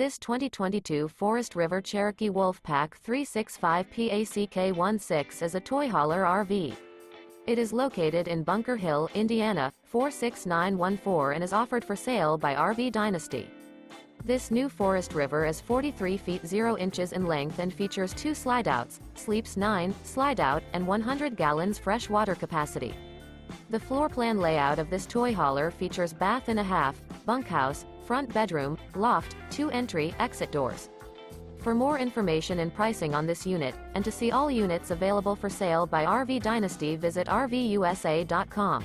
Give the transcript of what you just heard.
This 2022 Forest River Cherokee Wolfpack 365 PACK16 is a toy hauler RV. It is located in Bunker Hill, Indiana, 46914 and is offered for sale by RV Dynasty. This new Forest River is 43 feet 0 inches in length and features 2 slideouts, sleeps 9, slideout, and 100 gallons fresh water capacity. The floor plan layout of this toy hauler features bath and a half, bunkhouse, front bedroom, loft, 2 entry/exit doors. For more information and pricing on this unit, and to see all units available for sale by RV Dynasty, visit RVUSA.com.